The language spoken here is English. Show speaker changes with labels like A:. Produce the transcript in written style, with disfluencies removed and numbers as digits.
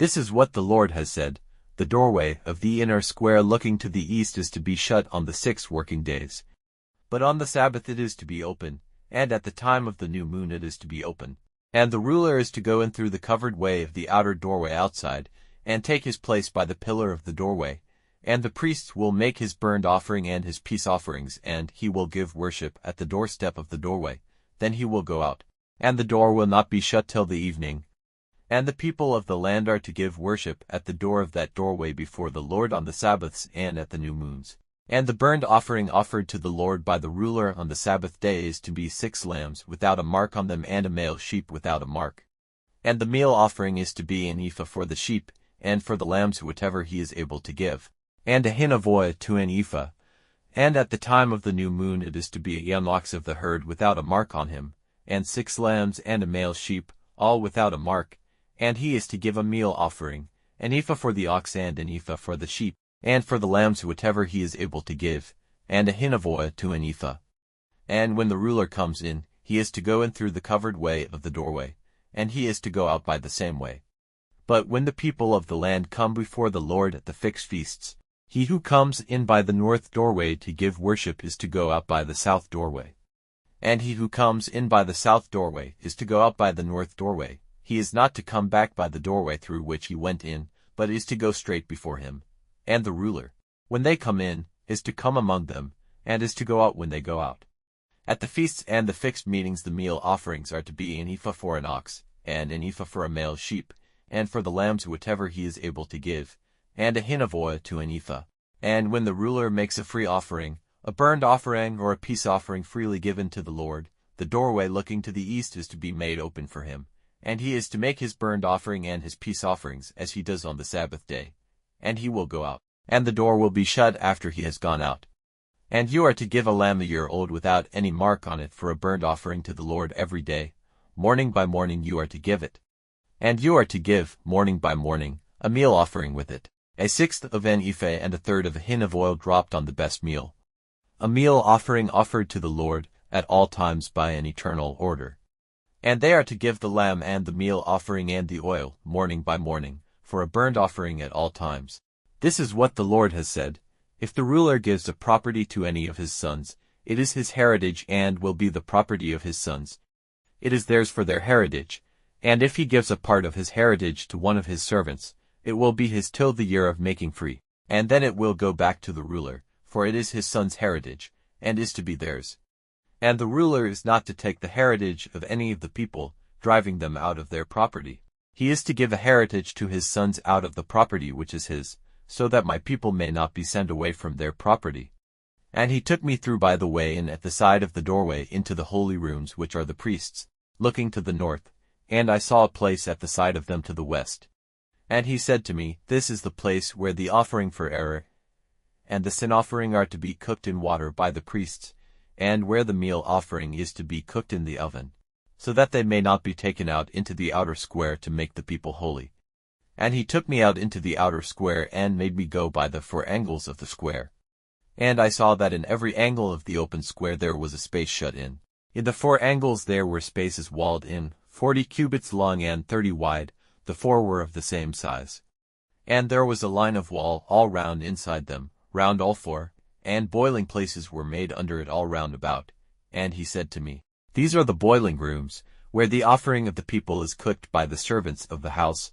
A: This is what the Lord has said. The doorway of the inner square looking to the east is to be shut on the 6 working days. But on the Sabbath it is to be open, and at the time of the new moon it is to be open. And the ruler is to go in through the covered way of the outer doorway outside, and take his place by the pillar of the doorway. And the priest will make his burnt offering and his peace offerings, and he will give worship at the doorstep of the doorway. Then he will go out, and the door will not be shut till the evening. And the people of the land are to give worship at the door of that doorway before the Lord on the Sabbaths and at the new moons. And the burnt offering offered to the Lord by the ruler on the Sabbath day is to be 6 lambs without a mark on them and a male sheep without a mark. And the meal offering is to be an ephah for the sheep, and for the lambs whatever he is able to give, and a hin of oil to an ephah. And at the time of the new moon it is to be a young ox of the herd without a mark on him, and 6 lambs and a male sheep, all without a mark. And he is to give a meal offering, an ephah for the ox and an ephah for the sheep, and for the lambs whatever he is able to give, and a hin of oil to an ephah. And when the ruler comes in, he is to go in through the covered way of the doorway, and he is to go out by the same way. But when the people of the land come before the Lord at the fixed feasts, he who comes in by the north doorway to give worship is to go out by the south doorway. And he who comes in by the south doorway is to go out by the north doorway. He is not to come back by the doorway through which he went in, but is to go straight before him. And the ruler, when they come in, is to come among them, and is to go out when they go out. At the feasts and the fixed meetings the meal offerings are to be an ephah for an ox, and an ephah for a male sheep, and for the lambs whatever he is able to give, and a hin of oil to an ephah. And when the ruler makes a free offering, a burnt offering or a peace offering freely given to the Lord, the doorway looking to the east is to be made open for him, and he is to make his burnt offering and his peace offerings as he does on the Sabbath day. And he will go out, and the door will be shut after he has gone out. And you are to give a lamb a year old without any mark on it for a burnt offering to the Lord every day. Morning by morning you are to give it. And you are to give, morning by morning, a meal offering with it, 1/6 of an ephah and 1/3 of a hin of oil dropped on the best meal. A meal offering offered to the Lord at all times by an eternal order. And they are to give the lamb and the meal offering and the oil, morning by morning, for a burnt offering at all times. This is what the Lord has said. If the ruler gives a property to any of his sons, it is his heritage and will be the property of his sons. It is theirs for their heritage. And if he gives a part of his heritage to one of his servants, it will be his till the year of making free, and then it will go back to the ruler, for it is his son's heritage, and is to be theirs. And the ruler is not to take the heritage of any of the people, driving them out of their property. He is to give a heritage to his sons out of the property which is his, so that my people may not be sent away from their property. And he took me through by the way and at the side of the doorway into the holy rooms which are the priests, looking to the north, and I saw a place at the side of them to the west. And he said to me, This is the place where the offering for error and the sin offering are to be cooked in water by the priests, and where the meal offering is to be cooked in the oven, so that they may not be taken out into the outer square to make the people holy. And he took me out into the outer square and made me go by the 4 angles of the square. And I saw that in every angle of the open square there was a space shut in. In the 4 angles there were spaces walled in, 40 cubits long and 30 wide, the 4 were of the same size. And there was a line of wall all round inside them, round all 4, and boiling places were made under it all round about. And he said to me, These are the boiling rooms, where the offering of the people is cooked by the servants of the house,